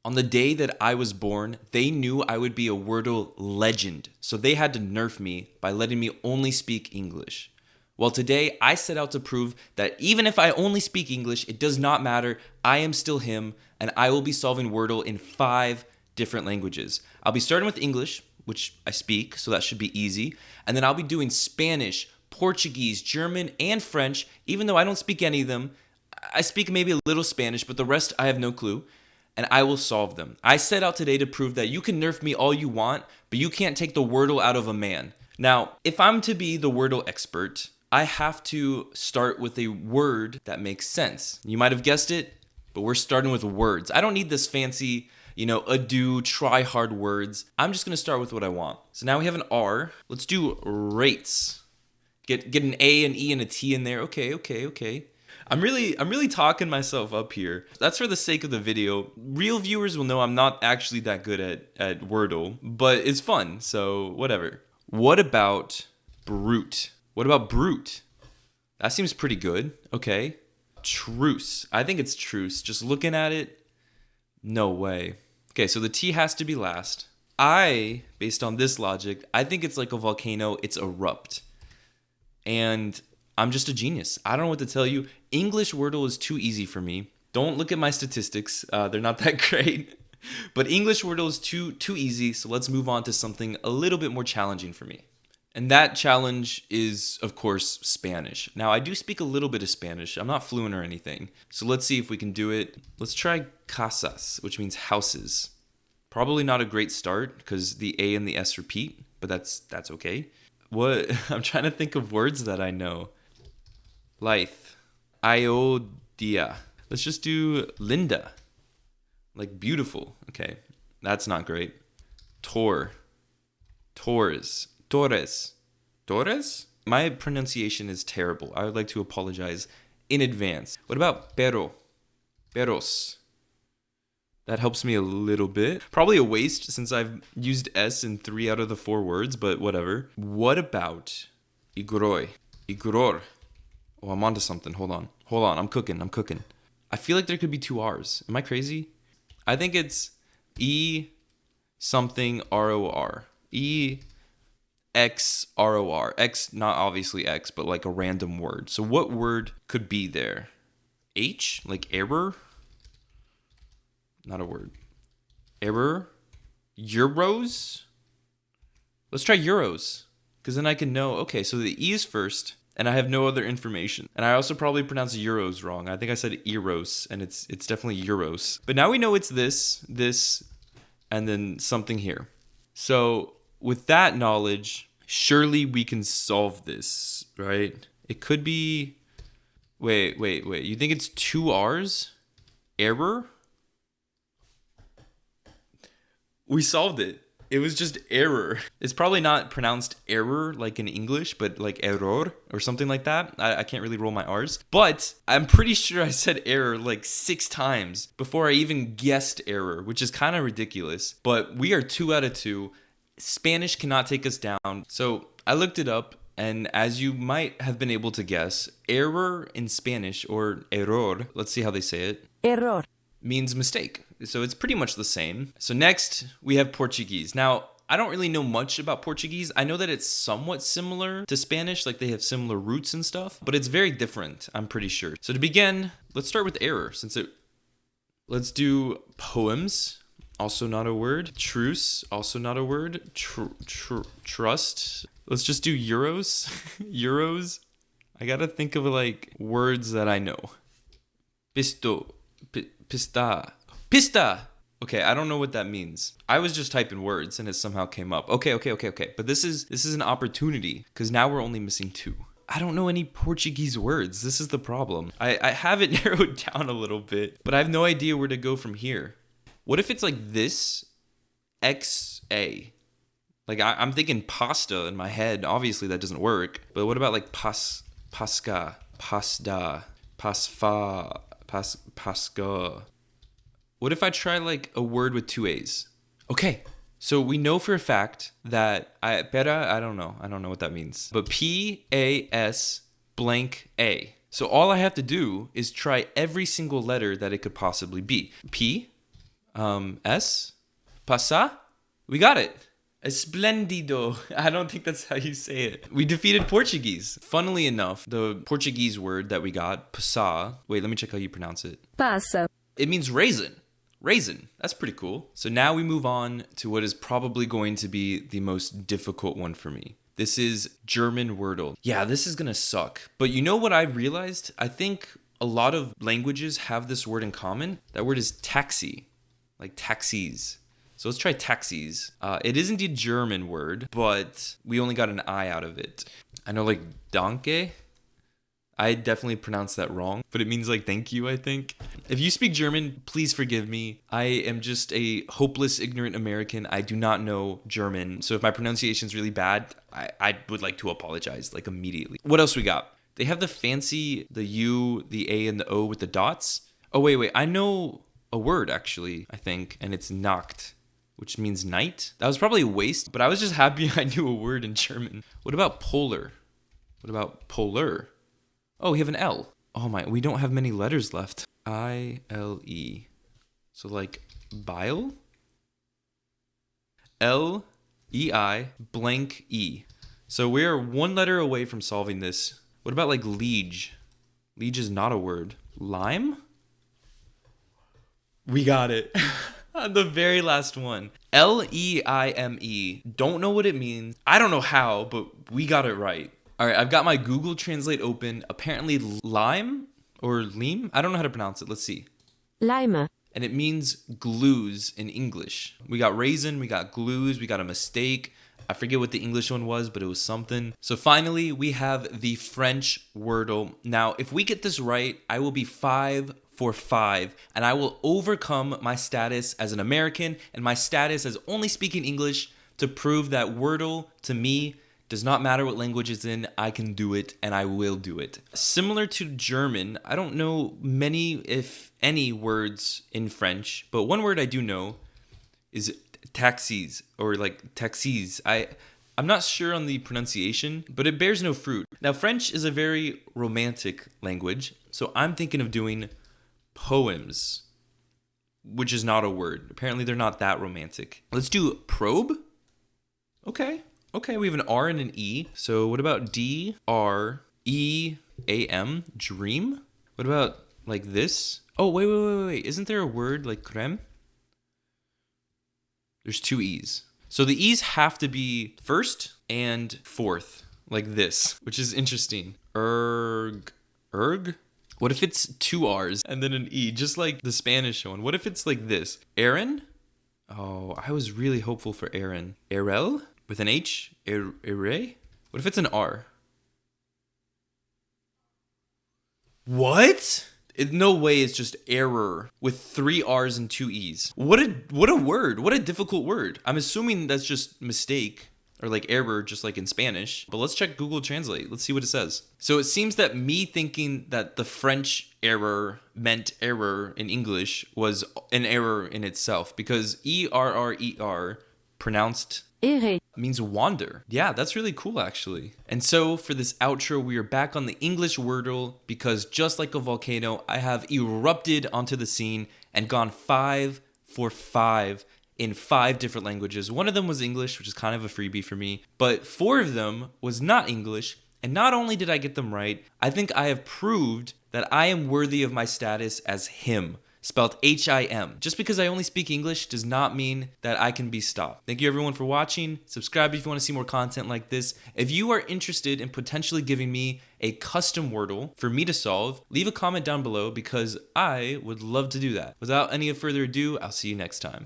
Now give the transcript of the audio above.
On the day that I was born, they knew I would be a Wordle legend, so they had to nerf me by letting me only speak English. Well, today I set out to prove that even if I only speak English, it does not matter. I am still him, and I will be solving Wordle in 5 different languages. I'll be starting with English, which I speak, so that should be easy. And then I'll be doing Spanish, Portuguese, German, and French, even though I don't speak any of them. I speak maybe a little Spanish, but the rest I have no clue. And I will solve them. I set out today to prove that you can nerf me all you want, but you can't take the Wordle out of a man. Now, if I'm to be the Wordle expert, I have to start with a word that makes sense. You might have guessed it, but we're starting with words. I don't need this fancy, ado, try hard words. I'm just gonna start with what I want. So now we have an R. Let's do rates. Get an A, an E, and a T in there. Okay. I'm really talking myself up here. That's for the sake of the video. Real viewers will know I'm not actually that good at Wordle, but it's fun, so whatever. What about brute? What about brute? That seems pretty good. Okay. Truce. I think it's truce. Just looking at it, no way. Okay, so the T has to be last. Based on this logic, I think it's like a volcano. It's erupt. And I'm just a genius. I don't know what to tell you. English Wordle is too easy for me. Don't look at my statistics. They're not that great. But English Wordle is too easy, so let's move on to something a little bit more challenging for me. And that challenge is, of course, Spanish. Now, I do speak a little bit of Spanish. I'm not fluent or anything. So let's see if we can do it. Let's try casas, which means houses. Probably not a great start because the A and the S repeat, but that's okay. What? I'm trying to think of words that I know. Lithe. Iodia. Let's just do Linda. Like beautiful. Okay. That's not great. Tor. Torres. Torres? My pronunciation is terrible. I would like to apologize in advance. What about perro? Perros. That helps me a little bit. Probably a waste since I've used S in 3 out of the 4 words, but whatever. What about igroi? Igror. Oh, I'm onto something. Hold on. I'm cooking. I feel like there could be 2 R's. Am I crazy? I think it's E something R-O-R. E X R-O-R. X, not obviously X, but like a random word. So what word could be there? H? Like error? Not a word. Error? Euros? Let's try euros. Because then I can know, okay, so the E is first, and I have no other information. And I also probably pronounced euros wrong. I think I said eros, and it's definitely euros. But now we know it's this, and then something here. So with that knowledge, surely we can solve this, right? It could be... Wait. You think it's 2 R's? Error? We solved it. It was just error. It's probably not pronounced error like in English, but like error or something like that. I can't really roll my R's. But I'm pretty sure I said error like 6 times before I even guessed error, which is kind of ridiculous. But we are 2 out of 2. Spanish cannot take us down. So I looked it up, and as you might have been able to guess, error in Spanish, or error, let's see how they say it. Error. Means mistake. So it's pretty much the same. So next we have Portuguese. Now, I don't really know much about Portuguese. I know that it's somewhat similar to Spanish, like they have similar roots and stuff, but it's very different, I'm pretty sure. So to begin, let's start with error, let's do poems, also not a word. Truce, also not a word. Trust. Let's just do euros. Euros. I gotta think of like words that I know. Pista. Okay, I don't know what that means. I was just typing words and it somehow came up. Okay. But this is an opportunity because now we're only missing 2. I don't know any Portuguese words. This is the problem. I have it narrowed down a little bit, but I have no idea where to go from here. What if it's like this? XA. Like I'm thinking pasta in my head. Obviously that doesn't work. But what about like pasca, pasda, pasfa, pasca? What if I try like a word with 2 A's? Okay, so we know for a fact that I don't know what that means. But P-A-S blank A. So all I have to do is try every single letter that it could possibly be. P, S? Pasa? We got it. Esplendido. I don't think that's how you say it. We defeated Portuguese. Funnily enough, the Portuguese word that we got, pasa. Wait, let me check how you pronounce it. Passa. It means raisin. Raisin. That's pretty cool. So now we move on to what is probably going to be the most difficult one for me. This is German Wordle. Yeah, this is gonna suck. But you know what I realized? I think a lot of languages have this word in common. That word is taxi, like taxis. So let's try taxis. It is indeed a German word, but we only got an I out of it. I know like danke. I definitely pronounced that wrong, but it means like thank you, I think. If you speak German, please forgive me. I am just a hopeless, ignorant American. I do not know German. So if my pronunciation is really bad, I would like to apologize like immediately. What else we got? They have the fancy, the U, the A, and the O with the dots. Oh, wait. I know a word actually, I think, and it's Nacht, which means night. That was probably a waste, but I was just happy I knew a word in German. What about polar? What about polar? Oh, we have an L. Oh my, we don't have many letters left. I-L-E. So like bile? L-E-I blank E. So we're one letter away from solving this. What about like liege? Liege is not a word. Lime? We got it. The very last one. L-E-I-M-E. Don't know what it means. I don't know how, but we got it right. All right, I've got my Google Translate open. Apparently lime or lime? I don't know how to pronounce it. Let's see. Lime. And it means glues in English. We got raisin, we got glues, we got a mistake. I forget what the English one was, but it was something. So finally, we have the French Wordle. Now, if we get this right, I will be 5 for 5, and I will overcome my status as an American and my status as only speaking English to prove that Wordle, to me, does not matter what language it's in, I can do it, and I will do it. Similar to German, I don't know many, if any, words in French, but one word I do know is taxis, or like taxis. I'm not sure on the pronunciation, but it bears no fruit. Now, French is a very romantic language, so I'm thinking of doing poems, which is not a word. Apparently, they're not that romantic. Let's do probe. Okay, we have an R and an E. So what about D-R-E-A-M, dream? What about like this? Oh, wait. Isn't there a word like crème? There's 2 E's. So the E's have to be first and fourth, like this, which is interesting. Erg? What if it's 2 R's and then an E, just like the Spanish one? What if it's like this? Aaron? Oh, I was really hopeful for Aaron. Erel? With an H? Ere? What if it's an R? What? No way it's just error with 3 R's and 2 E's. What a word. What a difficult word. I'm assuming that's just mistake or like error, just like in Spanish. But let's check Google Translate. Let's see what it says. So it seems that me thinking that the French error meant error in English was an error in itself, because E-R-R-E-R pronounced Errer. means wander. Yeah, that's really cool actually. And so for this outro, we are back on the English Wordle, because just like a volcano, I have erupted onto the scene and gone 5 for 5 in 5 different languages. One of them was English, which is kind of a freebie for me, but 4 of them was not English. And not only did I get them right, I think I have proved that I am worthy of my status as him, spelled H-I-M. Just because I only speak English does not mean that I can be stopped. Thank you everyone for watching. Subscribe if you want to see more content like this. If you are interested in potentially giving me a custom Wordle for me to solve, leave a comment down below, because I would love to do that. Without any further ado, I'll see you next time.